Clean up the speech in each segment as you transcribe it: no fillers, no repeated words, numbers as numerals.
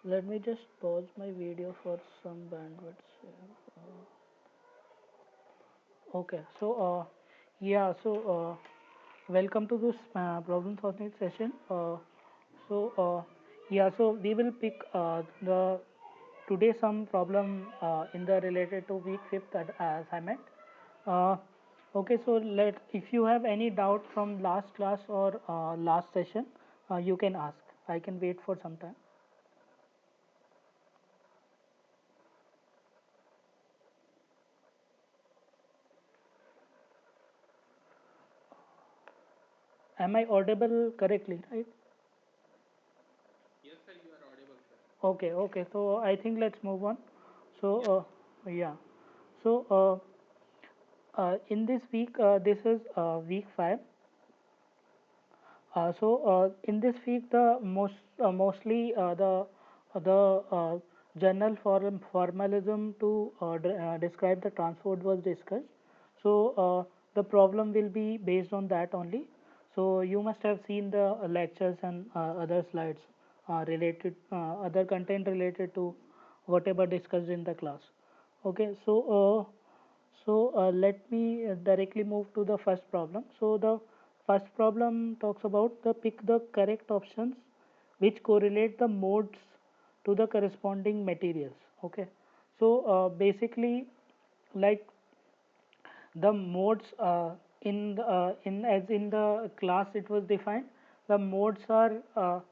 let me just pause my video for some bandwidth. Okay, so yeah, so welcome to this problem solving session. So yeah, so we will pick the today some problem in the related to week fifth assignment. Uh, okay, so let if you have any doubt from last class or last session, you can ask. I can wait for some time. Am I audible correctly, right? Okay, okay. So I think let's move on. So yeah. So in this week, this is week 5. In this week, the mostly the general formalism to describe the transport was discussed. So the problem will be based on that only. So you must have seen the lectures and other slides related other content related to whatever discussed in the class. Okay, so let me directly move to the first problem. So the first problem talks about the pick the correct options which correlate the modes to the corresponding materials. Okay, so basically, like the modes in as in the class it was defined, the modes are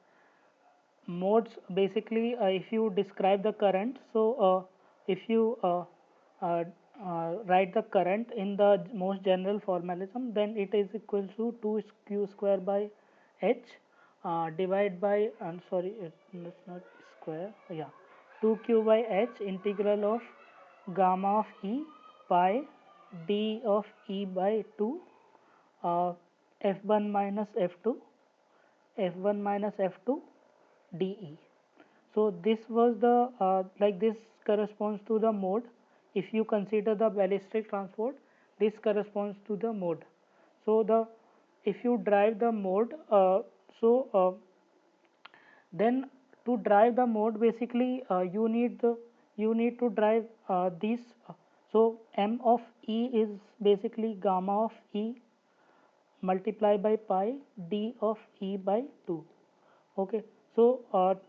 modes basically if you describe the current, so if you uh, write the current in the most general formalism, then it is equal to 2 q square by h divide by I'm sorry, it's not square, yeah, 2q by h integral of gamma of e pi d of e by 2 uh, f1 minus f2 f1 minus f2 dE. So this was the like this corresponds to the mode. If you consider the ballistic transport, this corresponds to the mode. So the if you drive the mode, then to drive the mode, basically you need to drive these. So m of e is basically gamma of e multiply by pi d of e by 2. Okay, so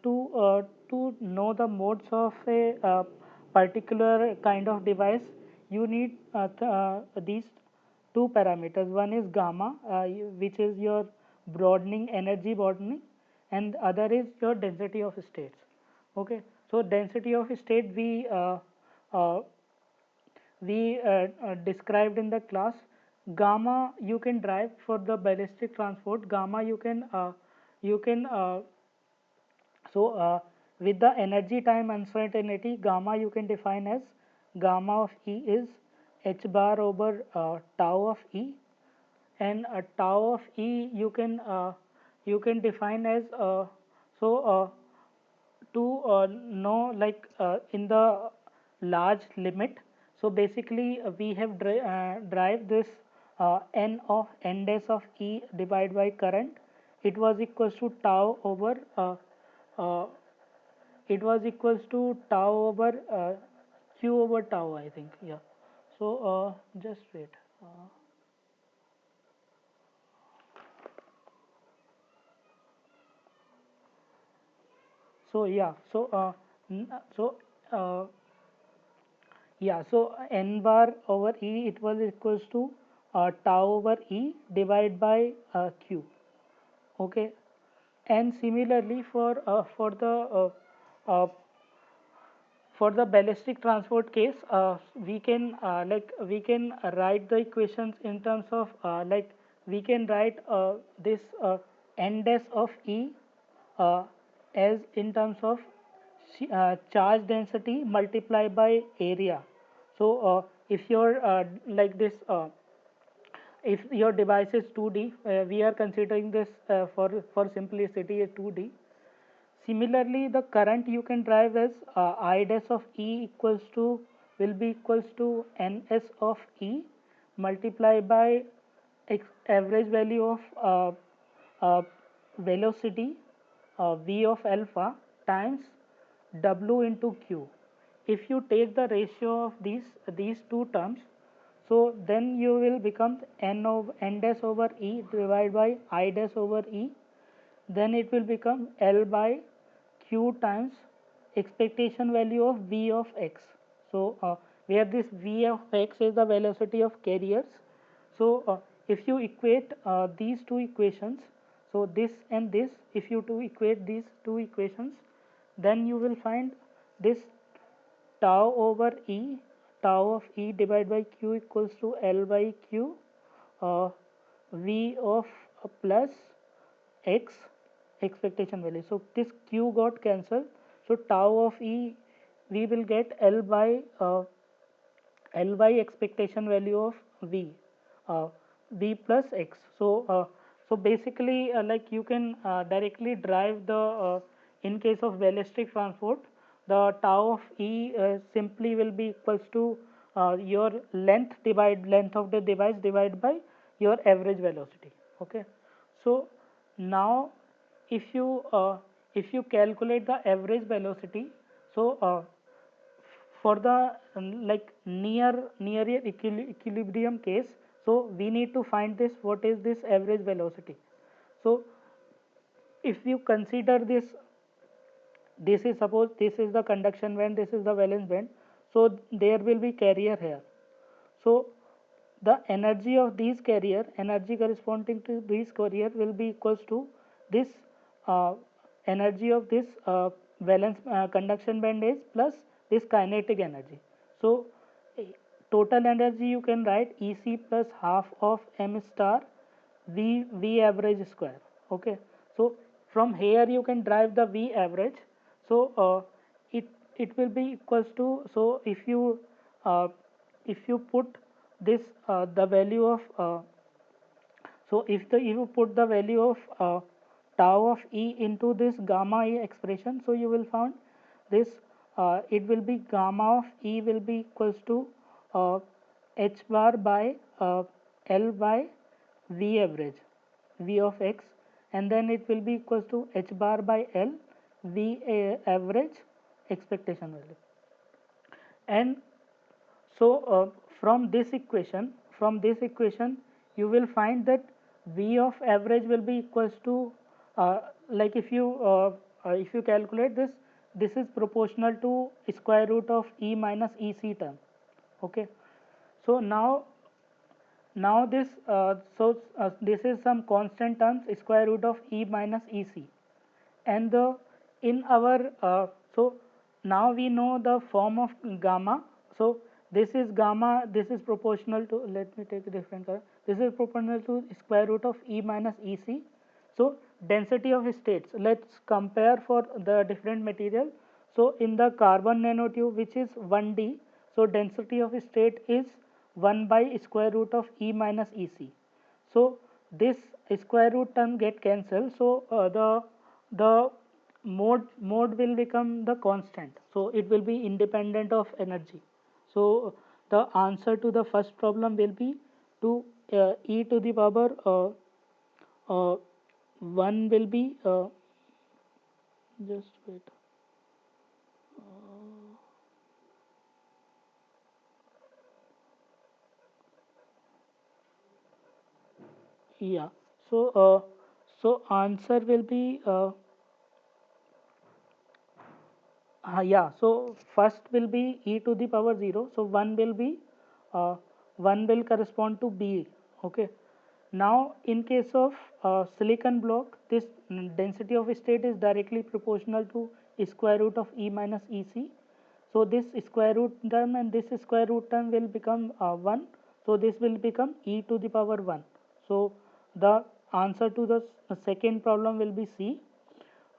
to know the modes of a particular kind of device, you need these two parameters. One is gamma, which is your broadening energy broadening, and other is your density of states. Okay, so density of state uh, we described in the class. Gamma you can drive for the ballistic transport. Gamma you can so with the energy time uncertainty, gamma you can define as gamma of E is h bar over tau of E, and tau of E you can define as so to know like in the large limit. So basically we have drive this n of n dash of E divided by current. It was equals to tau over uh, it was equals to tau over q over tau, I think, yeah. So just wait. So yeah, so so uh, yeah, so n bar over e it was equals to tau over e divided by q. Okay, and similarly for the uh, for the ballistic transport case, we can we can write the equations in terms of like we can write this n dash of e uh, as in terms of charge density multiplied by area. So if you're like this if your device is 2D, we are considering this for simplicity as 2D. Similarly, the current you can drive as I dash of E equals to will be equals to Ns of E multiplied by average value of uh, velocity V of alpha times W into Q. If you take the ratio of these two terms, so then you will become n dash over E divided by I dash over E, then it will become L by Q times expectation value of V of x. So where this V of x is the velocity of carriers. So if you equate these two equations, so this and this, if you to equate these two equations, then you will find this tau over E, tau of E divided by Q equals to L by Q, uh, V of plus x expectation value. So this Q got cancelled. So tau of E we will get L by expectation value of V, V plus x. So basically like you can directly drive the in case of ballistic transport, the tau of E simply will be equals to your length of the device divided by your average velocity. Okay, so now if you calculate the average velocity, so for the like near equilibrium case, so we need to find this what is this average velocity. So if you consider this is suppose this is the conduction band, this is the valence band, so there will be carrier here. So the energy of these carrier, energy corresponding to these carrier will be equals to this uh, energy of this valence conduction band is plus this kinetic energy. So total energy you can write EC plus half of m star V average square. Okay, so from here you can drive the V average. So it it will be equals to, so uh, if you put this the value of so if you put the value of tau of E into this gamma E expression, so you will find this it will be gamma of E will be equals to uh, h bar by L by V average, V of x, and then it will be equals to h bar by L V average expectation value. And so from this equation you will find that V of average will be equals to like if you calculate this, this is proportional to square root of E minus EC term. Okay, so now this is some constant terms square root of E minus EC, and the in our so now we know the form of gamma. So this is gamma, this is proportional to, let me take a different color, this is proportional to square root of E minus EC. So density of states, let's compare for the different material. So in the carbon nanotube, which is 1D, so density of state is 1 by square root of E minus EC. So this square root term get cancelled, so the mode will become the constant, so it will be independent of energy. So the answer to the first problem will be to e to the power 1 will be just wait yeah, so so answer will be yeah, so first will be e to the power 0, so 1 will be uh, 1 will correspond to B. Okay, now in case of silicon block, this density of state is directly proportional to square root of E minus EC. So this square root term and this square root term will become 1, so this will become e to the power 1. So the answer to the second problem will be C.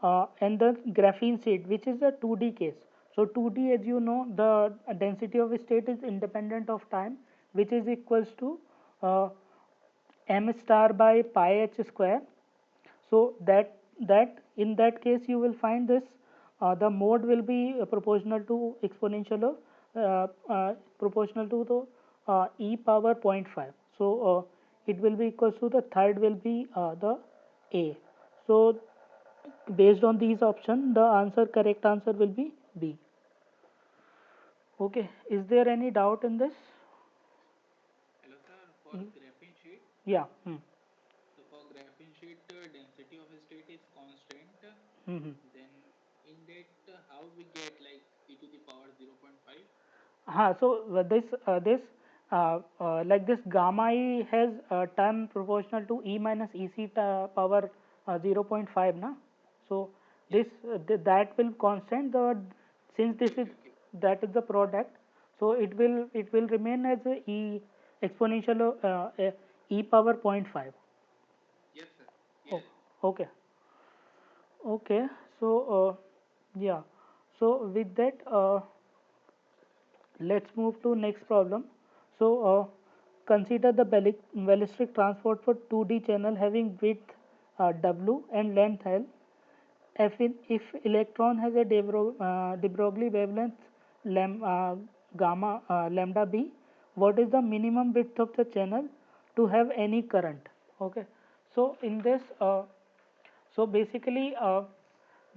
And the graphene sheet, which is a 2D case. So 2D, as you know, the density of state is independent of time, which is equals to uh, m star by pi h square. So that in that case you will find this the mode will be proportional to exponential of proportional to the e power 0.5. So it will be equals to, the third will be the a. So based on these options, the correct answer will be B. Okay, is there any doubt in this? Hello sir, for graphene sheet. Yeah. So for graphene sheet, density of state is constant. Mm-hmm. Then in that, how we get like e to the power 0.5? So like this gamma e has term proportional to e minus ec power 0.5 na. So Yes. this that will constant the, since this Okay, is, okay, okay. that is the product, so it will remain as a e exponential of e power zero point 0.5. Yes sir. Oh, Yes. okay. Okay, so yeah, so with that let's move to next problem. So consider the ballistic transport for 2D channel having width W and length L. If electron has a de Broglie wavelength gamma lambda b, what is the minimum width of the channel to have any current? Okay, so in this so basically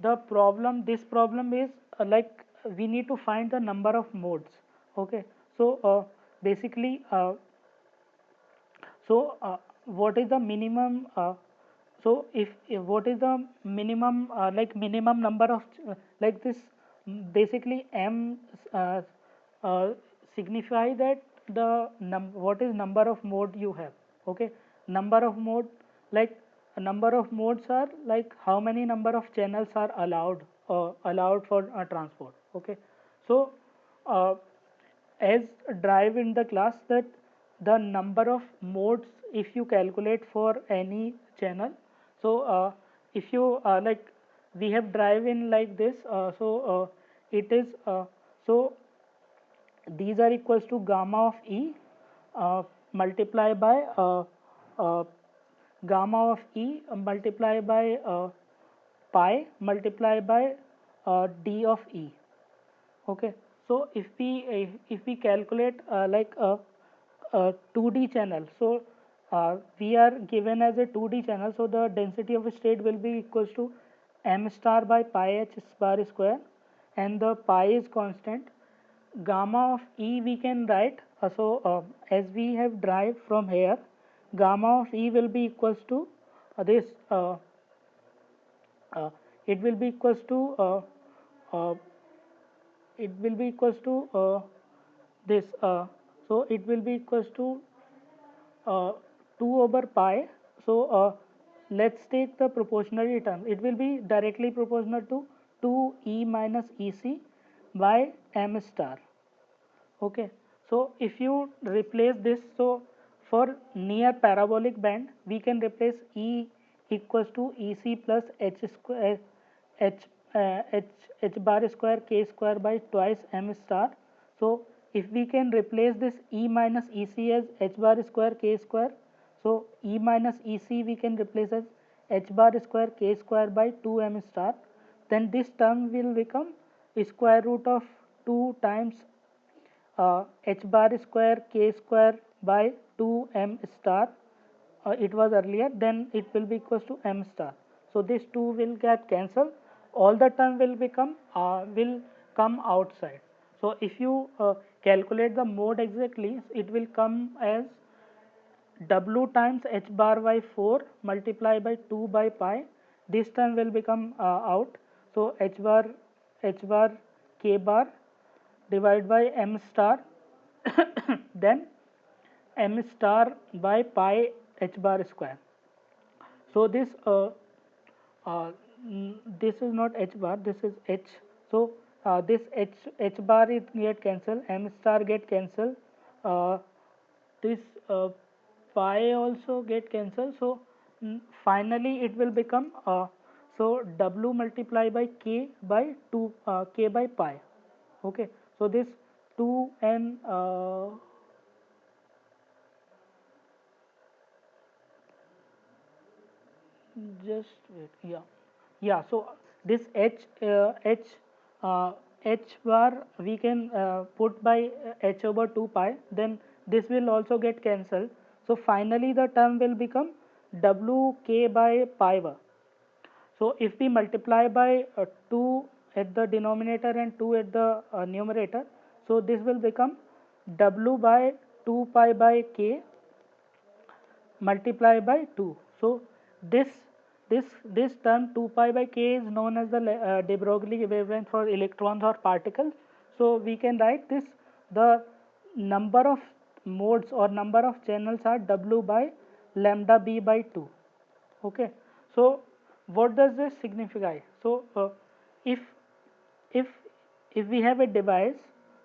the problem, this problem is like we need to find the number of modes. Okay, so basically so what is the minimum if what is the minimum like minimum number of like this basically m uh, uh, signify that the what is number of mode you have. Okay, number of mode, like a number of modes are like how many number of channels are allowed for transport. Okay, so uh, as drive in the class that the number of modes if you calculate for any channel. So if you like we have drive in like this, it is so these are equals to gamma of e multiply by uh, gamma of e multiply by pi multiply by d of e. Okay, so if we calculate like a 2D channel, so we are given as a 2D channel, so the density of a state will be equals to m star by pi h bar square, and the pi is constant. Gamma of e we can write as we have derived from here, gamma of e will be equals to this it will be equals to uh, it will be equals to this so it will be equals to uh, 2 over pi. So let's take the proportionality term, it will be directly proportional to 2 e minus ec by m star. Okay, so if you replace this, so for near parabolic band we can replace e equals to ec plus h square h h bar square k square by twice m star. So if we can replace this e minus ec as h bar square k square, so e minus ec we can replace as h bar square k square by 2 m star, then this term will become square root of 2 times h bar square k square by 2 m star, it was earlier, then it will be equals to m star. So this 2 will get cancelled, all the term will come outside. So if you calculate the mode exactly, it will come as w times h bar by 4 multiply by 2 by pi, this term will become out. So h bar k bar divided by m star then m star by pi h bar square. So uh, this is not h bar, this is h. So this h bar it get cancelled, m star get cancelled, uh, this pi also get cancelled. So finally it will become so w multiply by k by 2 k by pi. Okay, so this 2 n just wait, yeah, so this uh, h bar we can put by h over 2 pi, then this will also get cancelled. So finally the term will become w k by pi bar. So if we multiply by 2 at the denominator and 2 at the numerator, so this will become W by 2 pi by k multiply by 2. So this this term 2 pi by k is known as the de Broglie wavelength for electrons or particles. So we can write this, the number of modes or number of channels are W by lambda b by 2. Okay. So what does this signify? So if if if we have a device,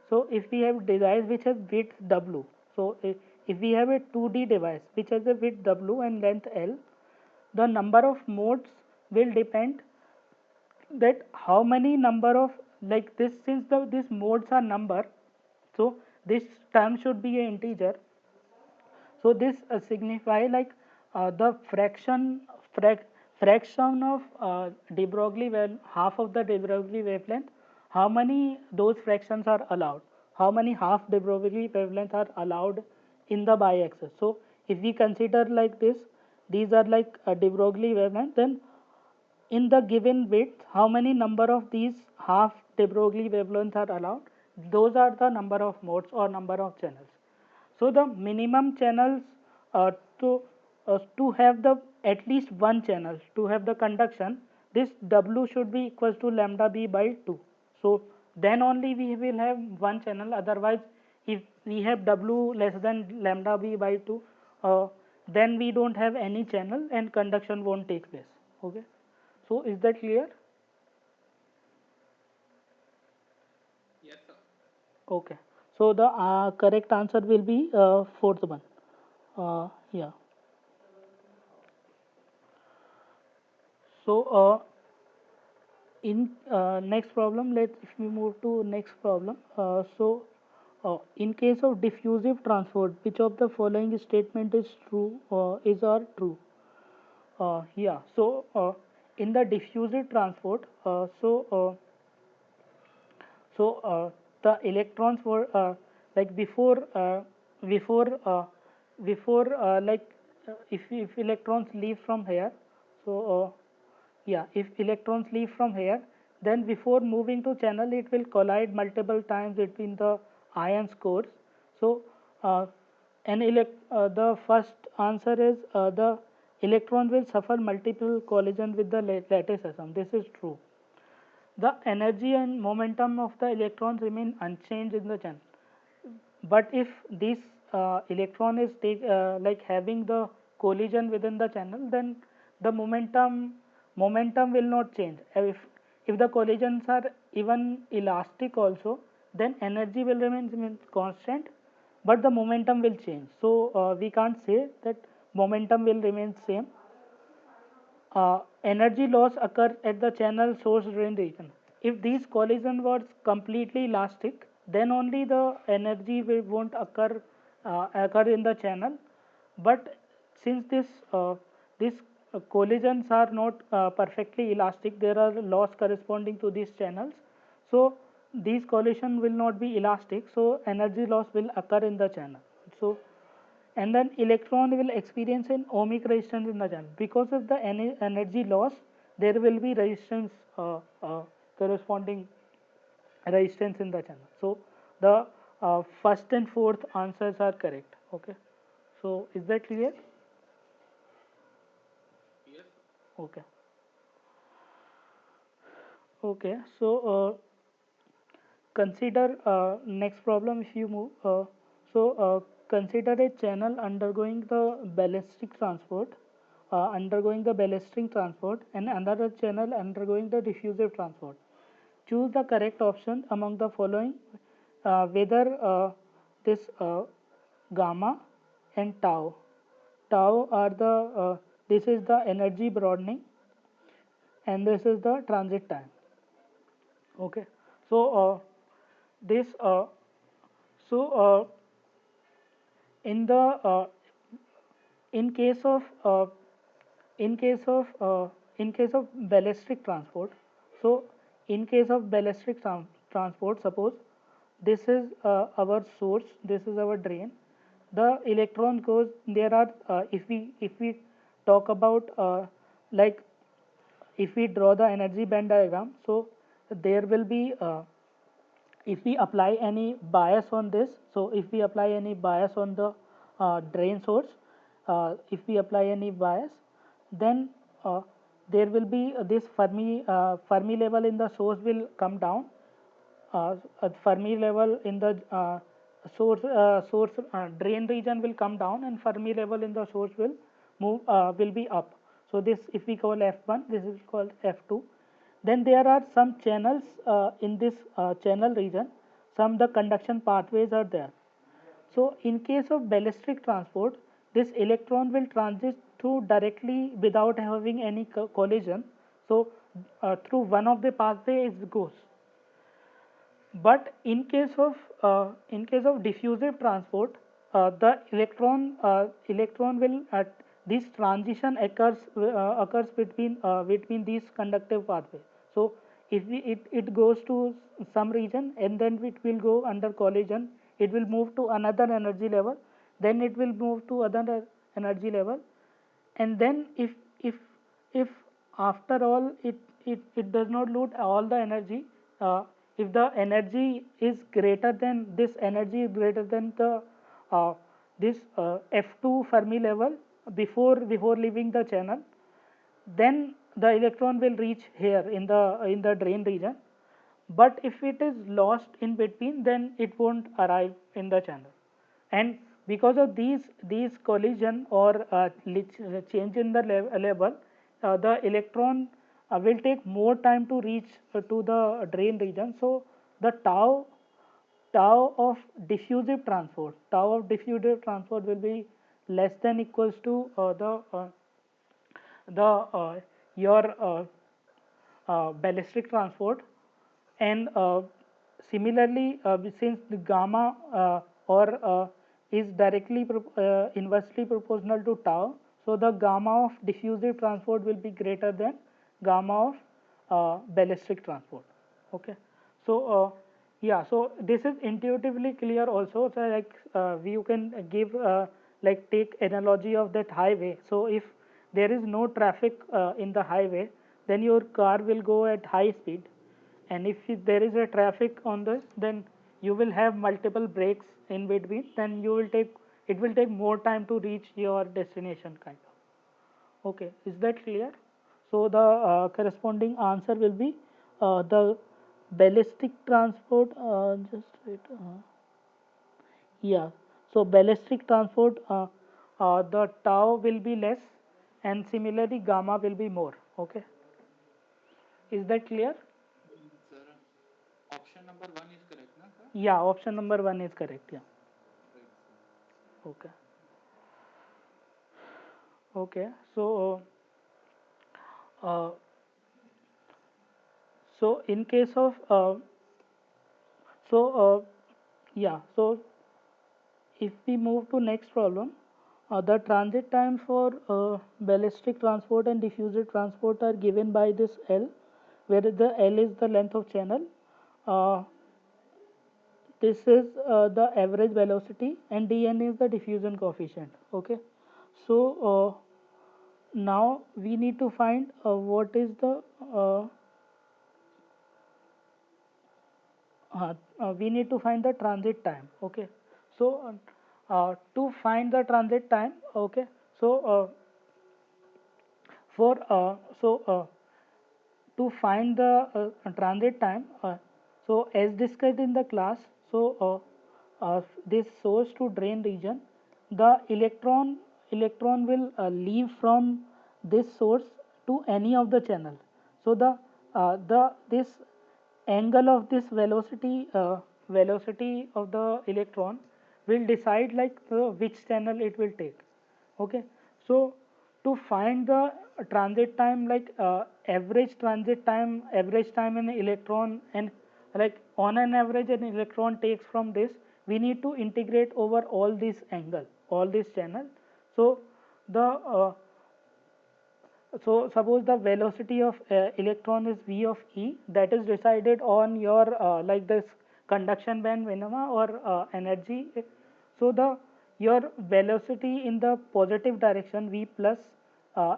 so if we have a device which has width W, so if we have a 2D device which has a width W and length L, the number of modes will depend that how many number of, like this, since these modes are number, so this term should be an integer. So this signify like the fraction of de Broglie half of the de Broglie wavelength, how many those fractions are allowed, how many half de Broglie wavelengths are allowed in the y-axis. So if we consider like this, these are like a de Broglie wavelength, then in the given width how many number of these half de Broglie wavelengths are allowed, those are the number of modes or number of channels. So the minimum channels uh, to to have the at least one channel, to have the conduction, this W should be equals to lambda b by 2. So then only we will have one channel, otherwise if we have W less than lambda b by 2, then we don't have any channel and conduction won't take place. Okay. So is that clear? Yes, sir. Okay. So the correct answer will be fourth one. Yeah. So in next problem, let's, if we move to next problem. In case of diffusive transport, which of the following statement is true, is or true? Yeah. So in the diffusive transport, the electrons were like before before like if electrons leave from here, so yeah, if electrons leave from here, then before moving to channel it will collide multiple times between the ions cores. So the first answer is the electron will suffer multiple collision with the lattice atom. This is true. The energy and momentum of the electrons remain unchanged in the channel. But if this electron is like having the collision within the channel, then the momentum will not change. If the collisions are even elastic also, then energy will remain constant, but the momentum will change. So we can't say that momentum will remain same. Energy loss occur at the channel source drain region. If these collision was completely elastic, then only the energy won't occur in the channel. But since these collisions are not perfectly elastic, there are loss corresponding to these channels. So these collision will not be elastic. So energy loss will occur in the channel. So and then electron will experience an ohmic resistance in the channel. Because of the energy loss, there will be resistance, corresponding resistance in the channel. So the first and fourth answers are correct. Okay. So is that clear? Yes, sir. Okay. Okay. So consider next problem if you move. Consider a channel undergoing the ballistic transport, and another channel undergoing the diffusive transport. Choose the correct option among the following, whether this gamma and tau. Tau are the this is the energy broadening, and this is the transit time. Okay. So this so in the in case of in case of in case of ballistic transport, so in case of ballistic transport, suppose this is our source, this is our drain, the electron goes, there are if we talk about like if we draw the energy band diagram, so there will be if we apply any bias on this, so if we apply any bias on the drain source, if we apply any bias, then there will be this Fermi level in the source will come down, Fermi level in the source drain region will come down, and Fermi level in the source will be up. So this, if we call F1, this is called F2. Then there are some channels in this channel region. Some the conduction pathways are there. So in case of ballistic transport, this electron will transit through directly without having any collision. So through one of the pathways it goes. But in case of diffusive transport, the electron will this transition occurs between these conductive pathways. So if it goes to some region and then it will go under collision, it will move to another energy level, then it will move to other energy level, and then if after all it does not lose all the energy, if the energy is greater than this energy is greater than the this F2 Fermi level before leaving the channel, then the electron will reach here in the drain region. But if it is lost in between, then it won't arrive in the channel. And because of these collision or change in the level, the electron will take more time to reach to the drain region. So the tau of diffusive transport will be less than equals to the your ballistic transport. And similarly, since the gamma or is directly inversely proportional to tau, so the gamma of diffusive transport will be greater than gamma of ballistic transport. Okay, so yeah, so this is intuitively clear also. So like you can give like take analogy of that highway. So if there is no traffic in the highway, then your car will go at high speed, and if there is a traffic on this, then you will have multiple breaks in between, then it will take more time to reach your destination, kind of. Okay, is that clear? So the corresponding answer will be the ballistic transport, just wait, yeah, so ballistic transport, the tau will be less, and similarly gamma will be more. Okay, is that clear? Sir, option number one is correct, na sir? Yeah, option number 1 is correct. Yeah. Right, sir. Okay. Okay. So, uh, so in case of so yeah. So if we move to next problem, the transit time for ballistic transport and diffusive transport are given by this L, where the L is the length of channel. Uh, this is the average velocity, and dn is the diffusion coefficient. Okay, so now we need to find what is the we need to find the transit time. Okay, so to find the transit time, okay, so for to find the transit time, so as discussed in the class, so this source to drain region, the electron will leave from this source to any of the channel. So the this angle of this velocity of the electron will decide like which channel it will take. Okay, so to find the transit time, like average time in electron, and like on an average an electron takes from this, we need to integrate over all these angle, all these channel. So the so suppose the velocity of electron is v of e, that is decided on your like this conduction band minima or energy. So the your velocity in the positive direction v plus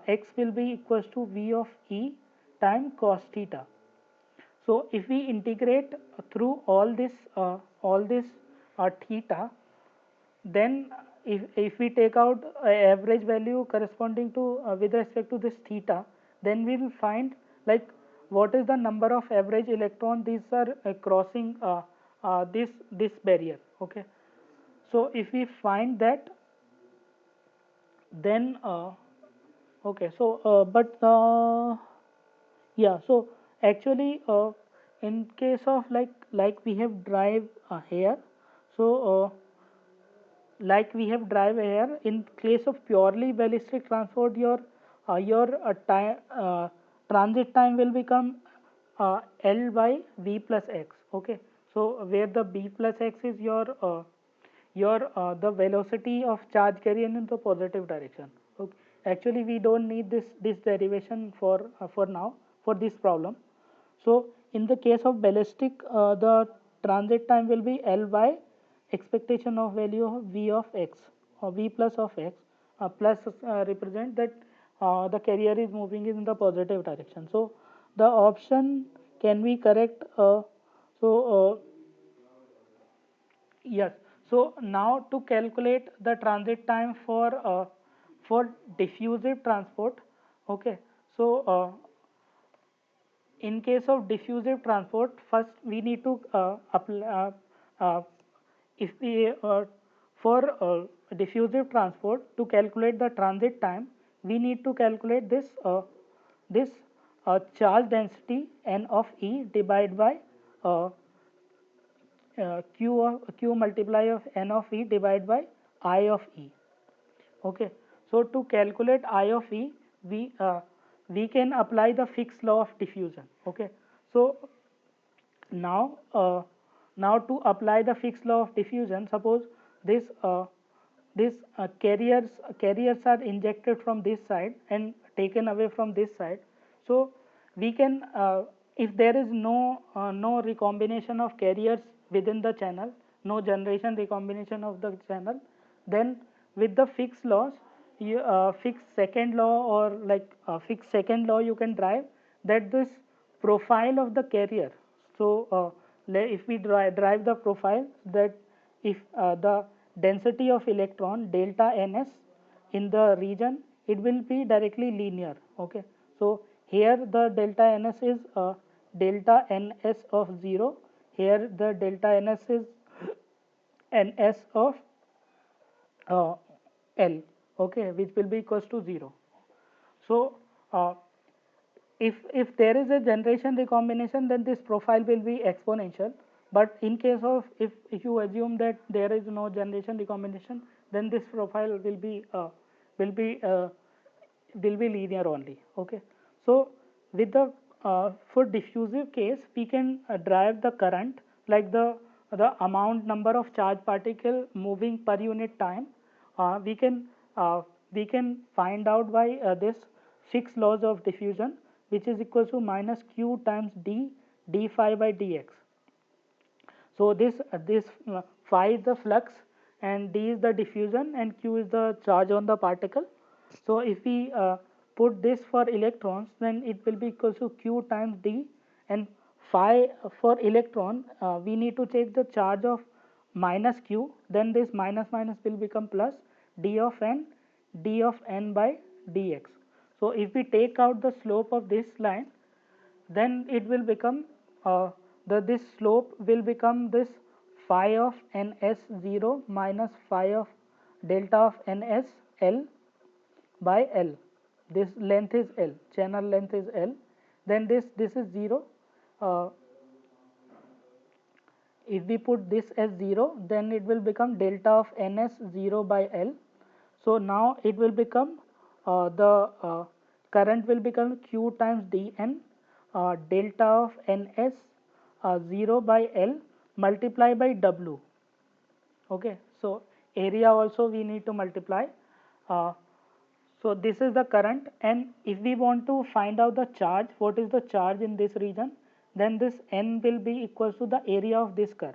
x will be equals to v of e time cos theta. So if we integrate through all this theta, then if we take out average value corresponding to with respect to this theta, then we will find like what is the number of average electron these are crossing this barrier. Okay, so if we find that, then okay, so but yeah, so actually in case of like we have drive here, so like we have drive here, in case of purely ballistic transport, your time transit time will become L by v plus x. Okay, so where the b plus x is your the velocity of charge carrier in the positive direction. Okay, actually we don't need this derivation for now for this problem. So in the case of ballistic, the transit time will be L by expectation of value of v of x or v plus of x, plus represent that the carrier is moving in the positive direction. So the option can be correct. So yes. So now to calculate the transit time for diffusive transport. Okay. So in case of diffusive transport, first we need to apply if we for diffusive transport, to calculate the transit time, we need to calculate this charge density n of E divided by uh, q multiply of n of E divided by I of E. Okay, so to calculate I of E, we can apply the Fick's law of diffusion. Okay, so now now to apply the Fick's law of diffusion, suppose this carriers are injected from this side and taken away from this side. So we can if there is no recombination of carriers within the channel, no generation recombination of the channel, then with the Fick's laws, Fick's second law, or like Fick's second law, you can drive that this profile of the carrier. So if we drive the profile, that if the density of electron delta ns in the region, it will be directly linear. Okay, so here the delta ns is delta ns of 0, here the delta ns is ns of uh, L, okay, which will be equals to 0. So if there is a generation recombination, then this profile will be exponential. But in case of if you assume that there is no generation recombination, then this profile will be uh, will be linear only. Okay, so with the for diffusive case, we can drive the current like the amount number of charge particle moving per unit time. uh, we can uh, we can find out by this Fick's laws of diffusion, which is equal to minus q times d phi by dx. So this phi is the flux and d is the diffusion and q is the charge on the particle. So if we put this for electrons, then it will be equal to q times d, and phi for electron, we need to take the charge of minus q, then this minus minus will become plus d of n by dx. So if we take out the slope of this line, then it will become this slope will become this phi of ns0 minus phi of delta of ns L by L. This length is L, channel length is L, then this is 0. uh, if we put this as 0, then it will become delta of ns 0 by L. So now it will become the current will become q times dn delta of ns 0 by L multiply by W. Okay, so area also we need to multiply. uh, so this is the current, and if we want to find out the charge, what is the charge in this region, then this n will be equals to the area of this curve.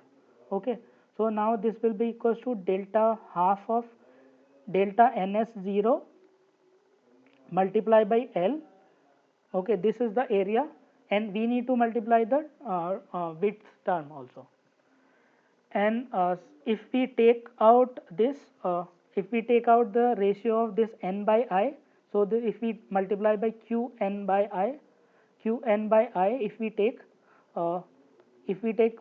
Okay, so now this will be equals to delta half of delta ns 0 multiply by L Okay, this is the area, and we need to multiply the width term also. And if we take out this, if we take out the ratio of this n by I, so if we multiply by q n by I, q n by I, uh, if we take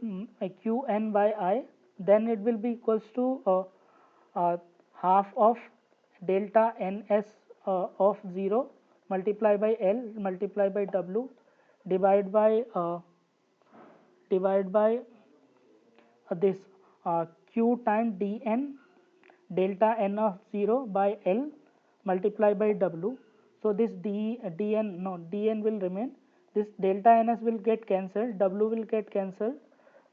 q n by I, then it will be equals to uh, half of delta ns of 0 multiply by L multiply by W divide by divide by this q time dn delta n of 0 by L multiply by W. So this dn, no, dn will remain, this delta ns will get cancelled, W will get cancelled,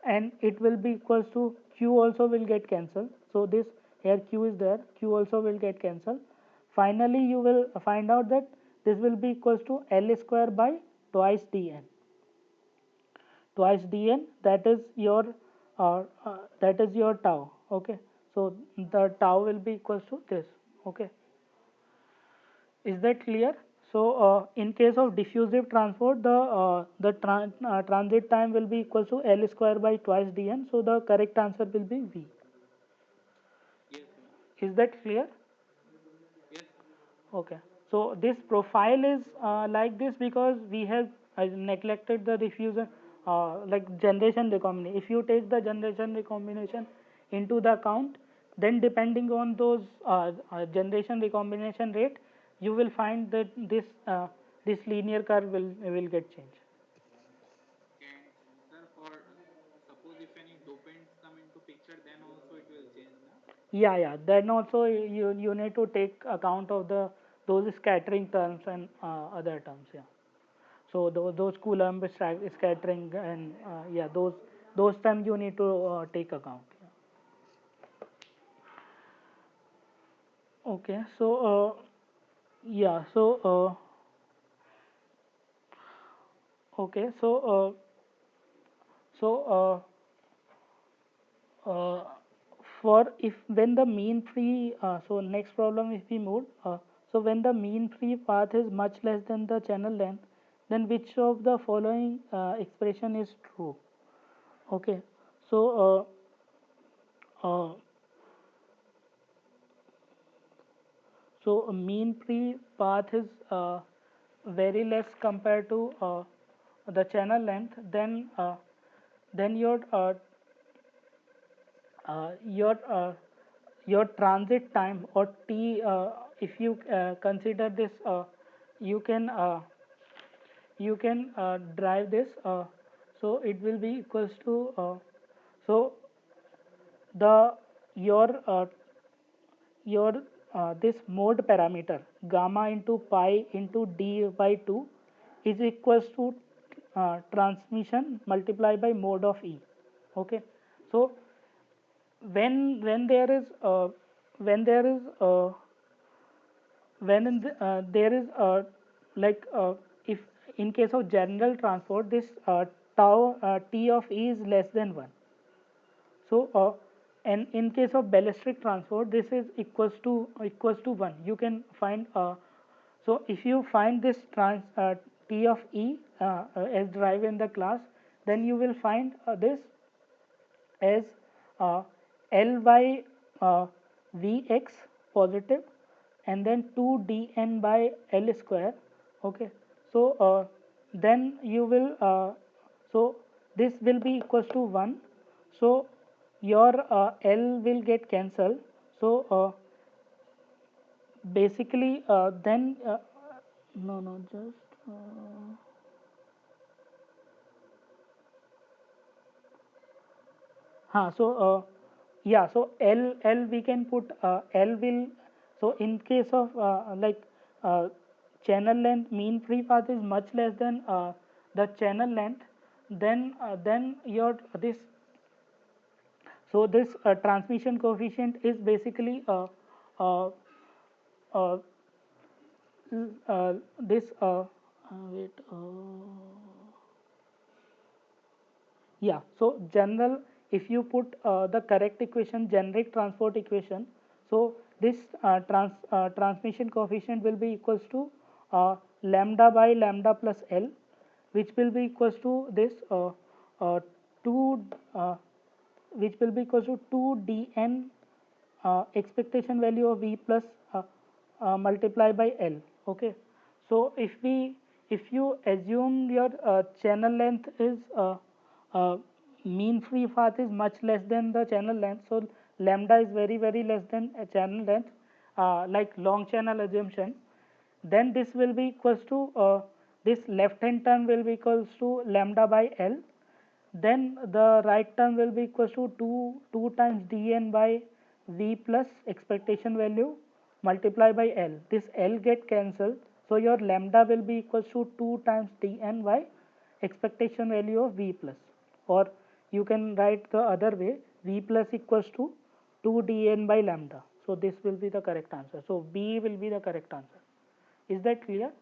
and it will be equals to q also will get cancelled. So this here q is there, q also will get cancelled. Finally you will find out that this will be equals to L square by twice dn, twice dn, that is your tau. Okay, so the tau will be equals to this. Okay, is that clear? So in case of diffusive transport, the transit time will be equals to L square by twice dn, so the correct answer will be V. Yes, sir. Is that clear? Yes, sir. Okay, so this profile is like this because we have neglected the diffusion, like generation recombination. If you take the generation recombination into the account, then depending on those generation recombination rate, you will find that this linear curve will get changed. And sir, for suppose if any dopants come into picture, then also it will change, na? Yeah, yeah. Then also you need to take account of the those scattering terms and other terms. Yeah. So those Coulomb scattering and yeah, those terms you need to take account. Okay, so yeah, so okay, so uh, for if when the mean free, so next problem if we move, so when the mean free path is much less than the channel length, then which of the following expression is true? Okay, so uh, so a mean free path is very less compared to the channel length, then your your transit time or t, if you consider this, you can drive this, so it will be equals to so the your this mode parameter gamma into pi into d by 2 is equals to transmission multiplied by mode of E. Okay, so when there is when there is when in there is like if in case of general transport this tau t of E is less than 1. So and in case of ballistic transport, this is equals to 1. You can find so if you find this t of E as derived in the class, then you will find this as uh, L by Vx positive, and then 2 dn by L square. Okay, so then you will so this will be equals to 1. So your L will get cancelled. So basically then no, no, just so yeah, so L we can put L will, so in case of like channel length mean free path is much less than the channel length, then your this, so this transmission coefficient is basically uh, uh, this wait yeah, so general, if you put the correct equation, generic transport equation, so this transmission coefficient will be equals to lambda by lambda plus L, which will be equals to this 2 which will be equals to 2 dn expectation value of V plus multiply by L. Okay, so if you assume your channel length is uh, mean free path is much less than the channel length, so lambda is very less than a channel length, like long channel assumption, then this will be equals to this left hand term will be equals to lambda by L, then the right term will be equals to 2 times dn by V plus expectation value multiply by L. This L get cancelled, so your lambda will be equals to 2 times dn by expectation value of V plus, or you can write the other way, V plus equals to 2 dn by lambda. So this will be the correct answer. So B will be the correct answer. Is that clear?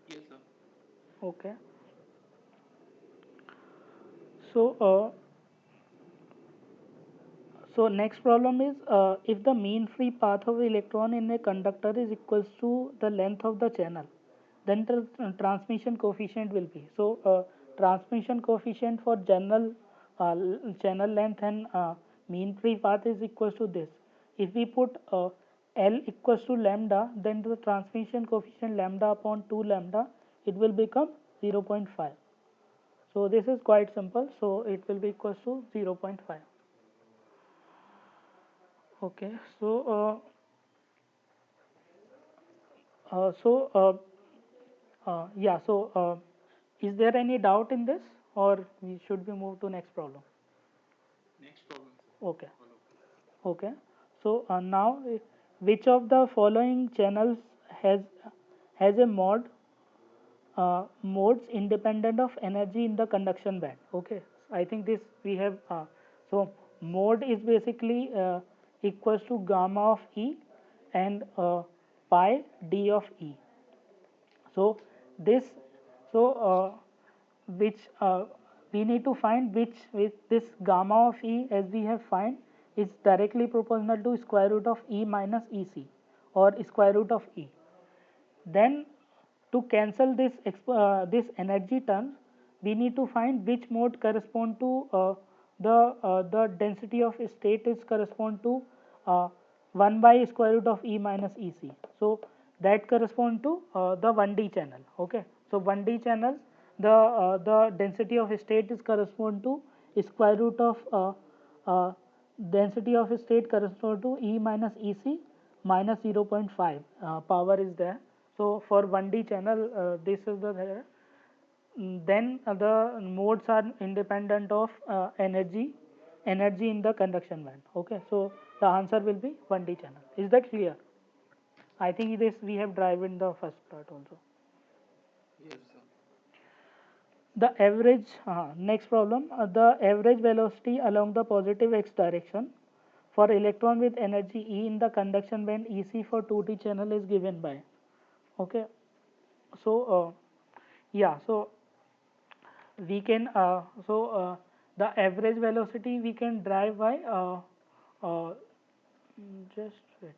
Yes, sir. Okay. So next problem is if the mean free path of electron in a conductor is equals to the length of the channel, then the transmission coefficient will be. So transmission coefficient for general channel length and mean free path is equals to this. If we put L equals to lambda, then the transmission coefficient lambda upon 2 lambda, it will become 0.5. So this is quite simple. So it will be equals to 0.5. Okay, so so yeah, so is there any doubt in this, or we should we move to next problem? Next problem, sir. Okay, Follow. okay. So now, which of the following channels has a modes independent of energy in the conduction band? Okay, I think this we have. So mode is basically equals to gamma of E and pi d of E. So this, so which we need to find which with this gamma of E, as we have find, is directly proportional to square root of E minus EC, or square root of E. Then to cancel this this energy term, we need to find which mode correspond to the density of state is correspond to 1 by square root of E minus EC. So that correspond to the 1D channel. Okay, so 1D channel, the density of state is correspond to square root of uh, density of state correspond to E minus EC minus 0.5 power is there. So for 1D channel, this is the there. Then the modes are independent of energy in the conduction band. Okay, so the answer will be 1D channel. Is that clear? I think this we have driven the first part also. Yes, sir. The average next problem, the average velocity along the positive x direction for electron with energy E in the conduction band EC for 2D channel is given by. Okay, so yeah, so we can the average velocity we can drive by just wait.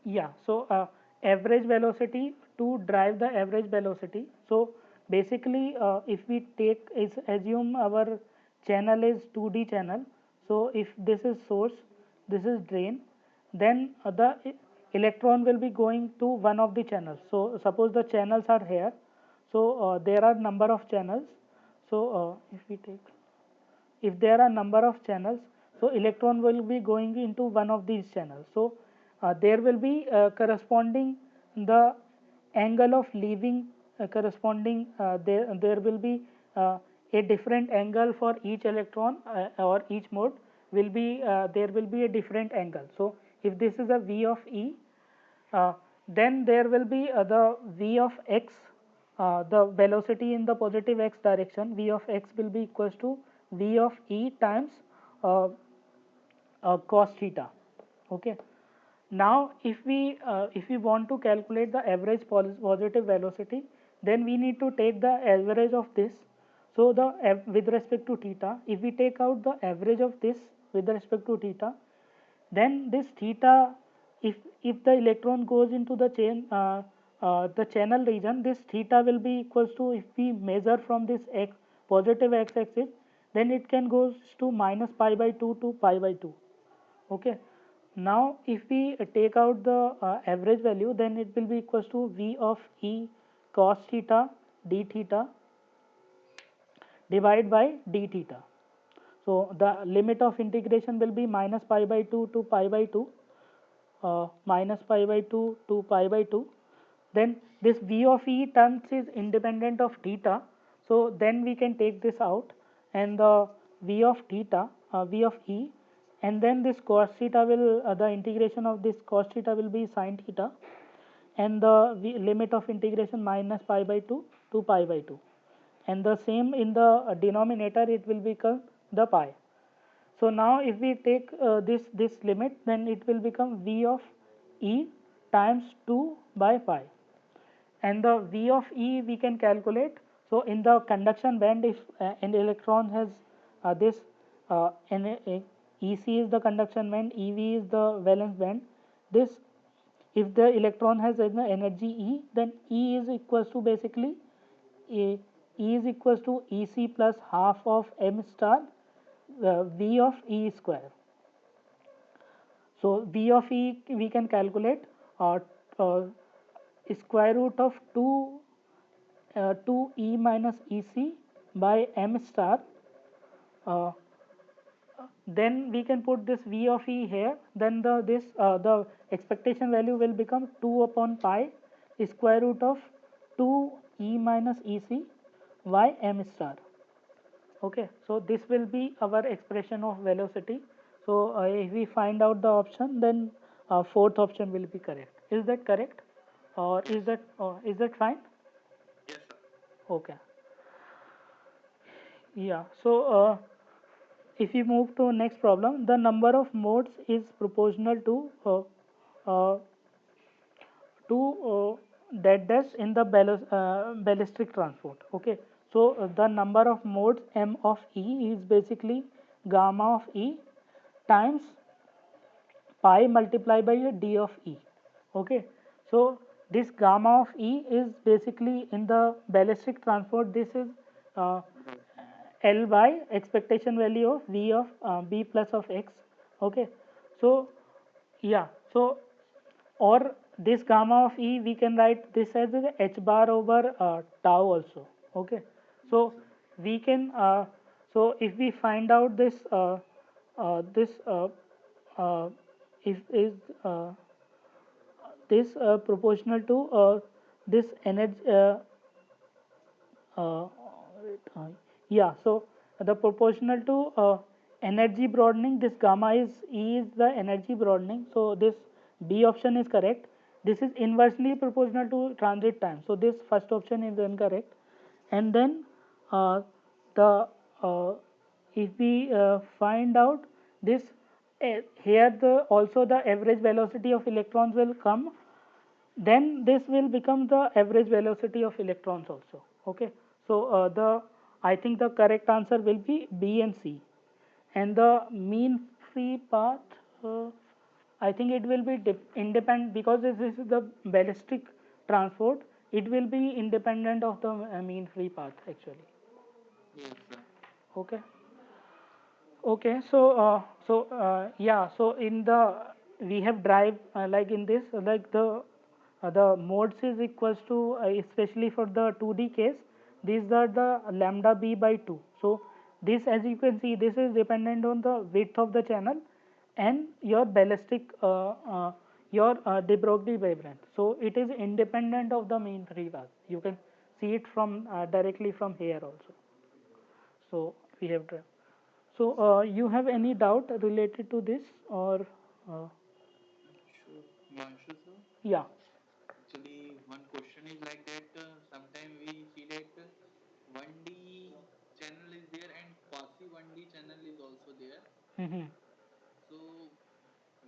Yeah, so average velocity, to drive the average velocity. So basically, if we take is assume our channel is 2D channel. So if this is source, this is drain, then electron will be going to one of the channels. So suppose the channels are here. So there are number of channels. So if we take, if there are number of channels, so electron will be going into one of these channels. So there will be corresponding the angle of leaving corresponding there will be a different angle for each electron or each mode will be there will be a different angle. So if this is a V of E, uh, then there will be the v of x, the velocity in the positive x direction, v of x will be equals to v of E times uh, cos theta. Okay, now if we want to calculate the average positive velocity, then we need to take the average of this. So the with respect to theta, if we take out the average of this with respect to theta, then this theta, if the electron goes into the the channel region, this theta will be equals to, if we measure from this x positive x axis, then it can goes to minus pi by 2 to pi by 2. Okay. Now if we take out the average value, then it will be equals to v of e cos theta d theta divided by d theta. So the limit of integration will be minus pi by 2 to pi by 2, minus pi by 2 to pi by 2. Then this v of e terms is independent of theta, so then we can take this out, and the v of theta, v of e, and then this cos theta will, the integration of this cos theta will be sin theta, and the limit of integration minus pi by 2 to pi by 2, and the same in the denominator, it will become the pi. So now if we take this limit, then it will become v of e times 2 by pi, and the v of e we can calculate. So in the conduction band, if an electron has this ec is the conduction band, ev is the valence band, this, if the electron has an energy e, then e is equals to basically e, e is equals to ec plus half of m star v of e square. So v of e we can calculate uh, square root of 2 e minus ec by m star. Uh, then we can put this v of e here. Then the expectation value will become 2 upon pi square root of 2 e minus ec by m star. Okay, so this will be our expression of velocity. So if we find out the option, then fourth option will be correct. Is that correct, or Yes. is that fine? Yes, sir. Okay. Yeah. So if we move to next problem, the number of modes is proportional uh, that dash in the ballistic transport. Okay. So the number of modes m of e is basically gamma of e times pi multiplied by d of e. Okay. So this gamma of e is basically in the ballistic transport, this is uh, L by expectation value of v of b plus of x. Okay. So yeah, so or this gamma of e we can write this as a h bar over tau also. Okay. So Yes, sir. we can so if we find out this uh, if is this proportional to this energy uh, wait, yeah, so the proportional to energy broadening, this gamma is e is the energy broadening, so this b option is correct. This is inversely proportional to transit time, so this first option is incorrect. And then uh, the if we find out this here, the also the average velocity of electrons will come, then this will become the average velocity of electrons also. Okay. So the I think the correct answer will be b and c, and the mean free path, I think it will be independent, because this is the ballistic transport, it will be independent of the mean free path actually. Yes, sir. Okay. Okay, so yeah, so in the we have drive like in this, like the modes is equals to especially for the 2D case, these are the lambda b by 2. So this, as you can see, this is dependent on the width of the channel and your ballistic your de Broglie wavelength. So it is independent of the mean free path. You can see it from directly from here also. So we have drive. So, you have any doubt related to this, or Sure. Himanshu, sir. yeah? Actually, one question is like that. Sometimes we see that 1D channel is there and quasi 1D channel is also there. Mm-hmm. So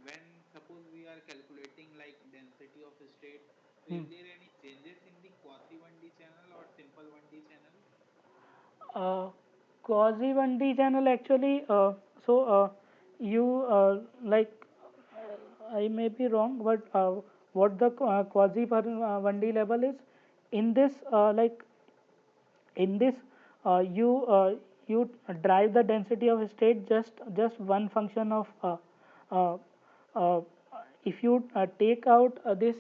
when suppose we are calculating like density of a state, so Hmm. is there any changes in the quasi 1D channel or simple 1D channel? Uh, Quasi 1D channel actually, so you like I may be wrong, but what the quasi 1D level is in this in this you drive the density of state just one function of uh, uh, if you take out this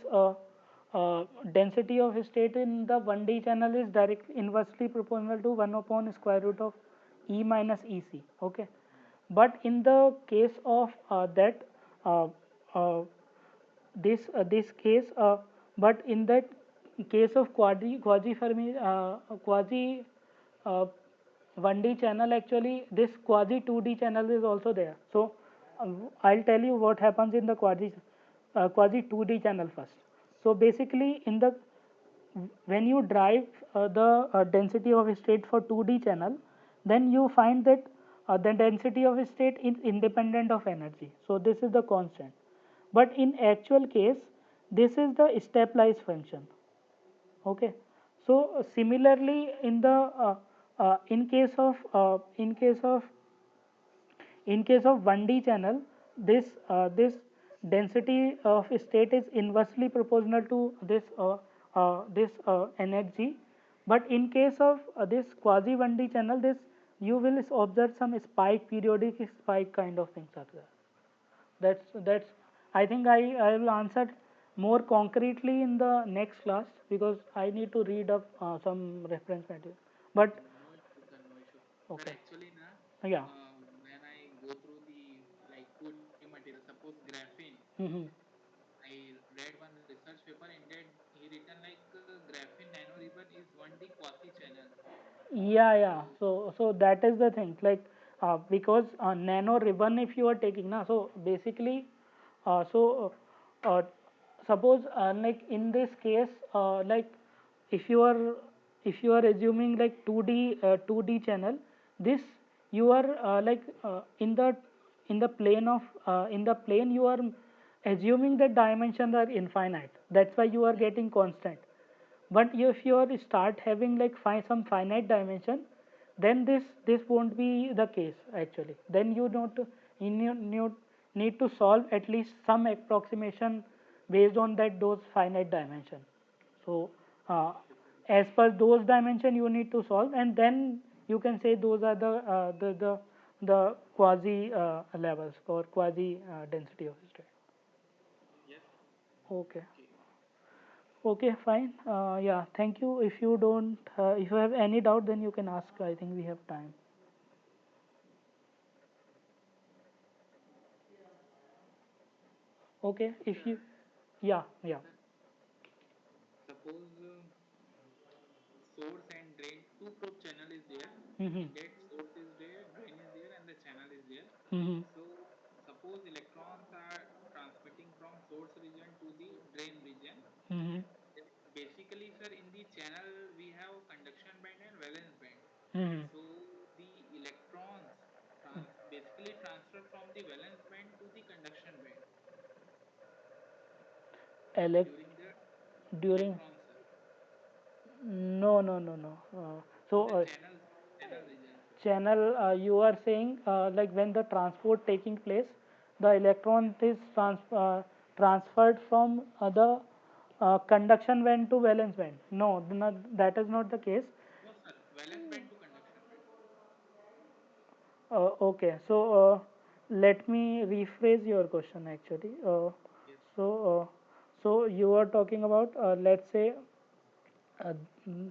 density of state in the 1D channel is directly inversely proportional to 1 upon square root of E minus EC, okay. But in the case of that uh, uh, this case but in that case of quasi Fermi quasi uh, 1D channel, actually this quasi 2D channel is also there. So I'll tell you what happens in the quasi 2D channel first. So basically in the when you drive the density of state for 2D channel, then you find that the density of state is independent of energy. So this is the constant. But in actual case, this is the stepwise function. Okay. So similarly, in the in case of 1D channel, this density of state is inversely proportional to this energy. But in case of this quasi 1D channel, this you will observe some spike, periodic spike kind of things are there. That's I think I will answer more concretely in the next class because I need to read up some reference material. But No issue, sir, no issue. Sir, okay, actually, na, yeah. when I go through the like 2D material, suppose graphene, Hmm. I read one research paper in that he written like graphene nanoribbon is 1D quasi channel. Yeah, yeah. So, So that is the thing. Like because nano ribbon, if you are taking na, so basically, so suppose like in this case, like if you are if you are assuming like 2D channel, this you are in the plane of in the plane you are assuming that dimensions are infinite. That's why you are getting constant. But if you start having like some finite dimension, then this won't be the case actually. Then you need to solve at least some approximation based on that those finite dimension. So uh, okay, sir. as per those dimension you need to solve, and then you can say those are the quasi levels or quasi density of state. Yes. Okay. Okay. Okay, fine. Yeah, thank you. If you don't, if you have any doubt, then you can ask. I think we have time. Okay, if Sir, you, yeah, yeah. sir, suppose source and drain two probe channel is there. Mm-hmm. In that source is there, drain is there, and the channel is there. Mm-hmm. So suppose electrons are transmitting from source region to the drain region. Mm-hmm. Then basically, sir, in the channel we have conduction band and valence band. Mm-hmm. So the electrons basically transfer from the valence band to the conduction band Elec during the during electrons, sir, no, no, no, no. in So the channel region, sir. channel, you are saying like when the transport taking place, the electron is transferred from the conduction band to valence band. No, that is not the case. No, sir, valence band to conduction band. Okay, so let me rephrase your question actually. Yes, So, so you are talking about let's say uh, mm,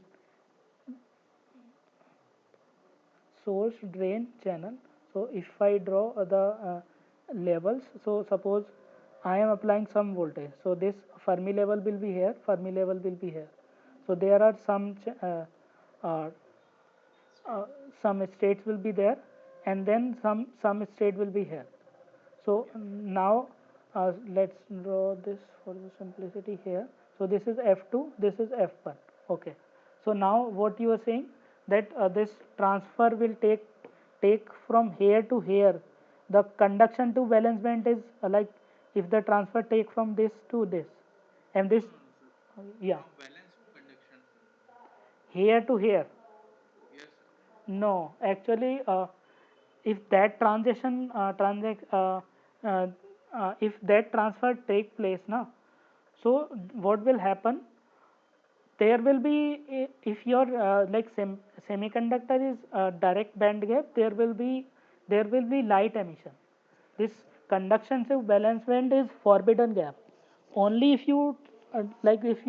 source drain channel. So if I draw the levels, so suppose I am applying some voltage. So this Fermi level will be here, Fermi level will be here. So there are uh, uh, some states will be there, and then some state will be here. So yes, now let's draw this for the simplicity here. So this is F2, this is F1. Okay. So now what you are saying that this transfer will take from here to here. The conduction to valence band is like if the transfer take from this to this, and this no, sir. yeah, From valence to conduction, sir. here to here. Yes, sir. No, actually, if that transaction uh, if that transfer take place now, so what will happen, there will be if your like semiconductor is direct band gap, there will be light emission. This conduction to valence band is forbidden gap. Only if you like if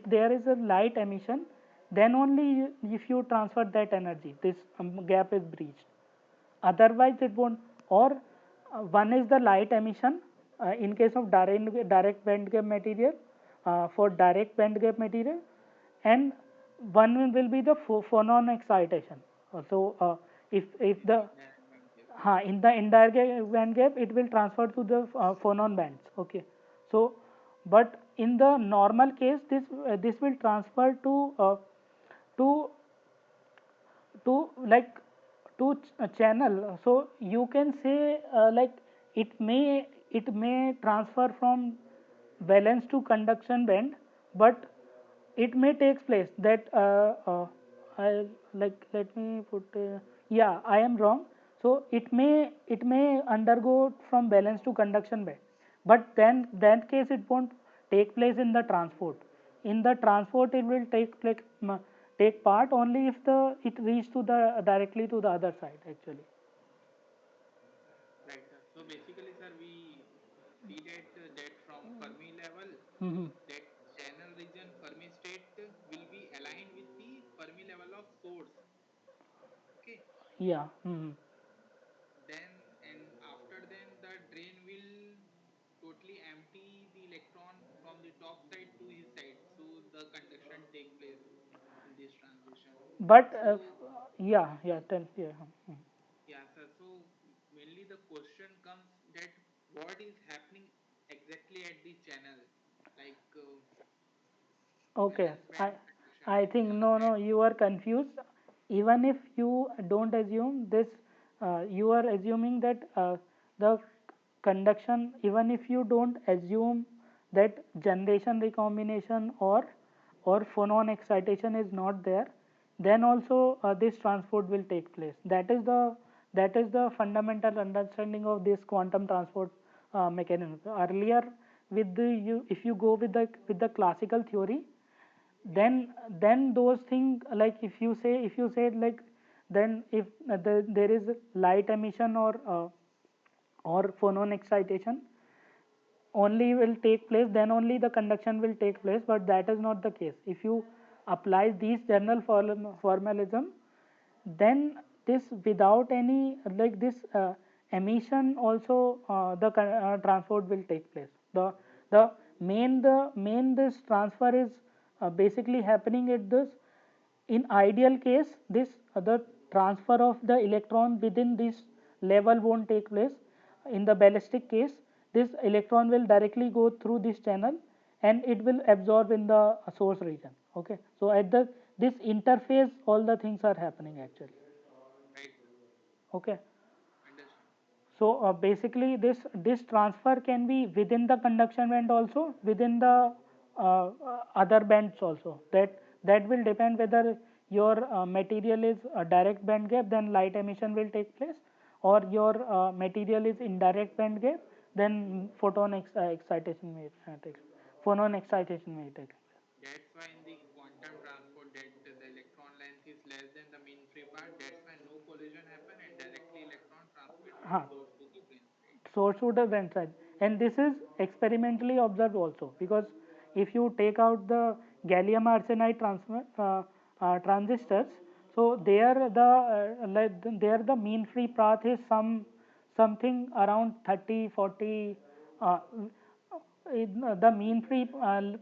there is a light emission, then only if you transfer that energy, this gap is breached. Otherwise it won't. Or one is the light emission in case of direct band gap material, for direct band gap material, and one will be the phonon excitation. So if the Direct band gap. in the indirect band gap, it will transfer to the phonon bands. Okay, so but in the normal case, this will transfer to like channel. So you can say like it may transfer from valence to conduction band, but it may take place that I like let me put yeah, I am wrong. So it may undergo from valence to conduction band, but then that case it won't take place in the transport. In the transport it will take part only if the it reach to the directly to the other side actually. Right, sir. So basically, sir, we see that from Fermi level, Hmm. that channel region Fermi state will be aligned with the Fermi level of source. Okay. Yeah. Hmm. Then and after then the drain will totally empty the electron from the top side to his side. So the conduction take place in this transition. But So yeah, tell yeah. yeah, sir. So mainly the question comes that what is happening exactly at the channel, like Okay, valence I band, conduction I band. think Yeah, no, that you are confused. Even if you don't assume this, you are assuming that the conduction. Even if you don't assume that generation recombination or phonon excitation is not there, then also this transport will take place. That is the fundamental understanding of this quantum transport mechanism. Earlier, with the you if you go with the classical theory, then those things, like if you say like, then if there is light emission or phonon excitation only will take place, then only the conduction will take place, but that is not the case. If you apply these general formalism, then this without any like this emission also transport will take place. The main this transfer is basically happening at this. In ideal case, this the transfer of the electron within this level won't take place. In the ballistic case, this electron will directly go through this channel and it will absorb in the source region. Okay, so at the this interface all the things are happening actually. right, sir. Okay, Understand. so basically this transfer can be within the conduction band also, within the other bands also. That will depend whether your material is a direct band gap, then light emission will take place, or your material is indirect band gap, then excitation may take phonon excitation may take place. That's why in the quantum transport that the electron length is less than the mean free path. That's why no collision happen and directly electron transmit from Huh. source to the brain, right? Source would have went right, and this is experimentally observed also, because if you take out the gallium arsenide transistors, so there the mean free path is something around 30 40. uh, the mean free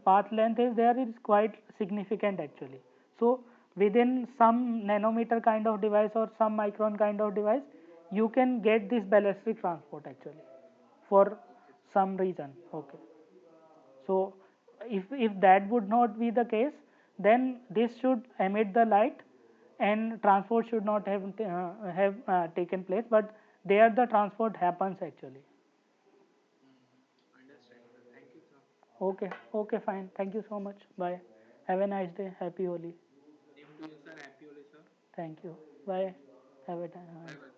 path length is there is quite significant actually. So within some nanometer kind of device or some micron kind of device, you can get this ballistic transport actually for Okay, sir. some reason. Okay, so if that would not be the case, then this should emit the light and transport should not have taken place, but there the transport happens actually. Understand, sir. Thank you, sir. Okay, okay, fine. Thank you so much. Bye. Have a nice day. Happy Holi. Same to you, sir. Happy Thank you. Bye. Have a Bye time. bye.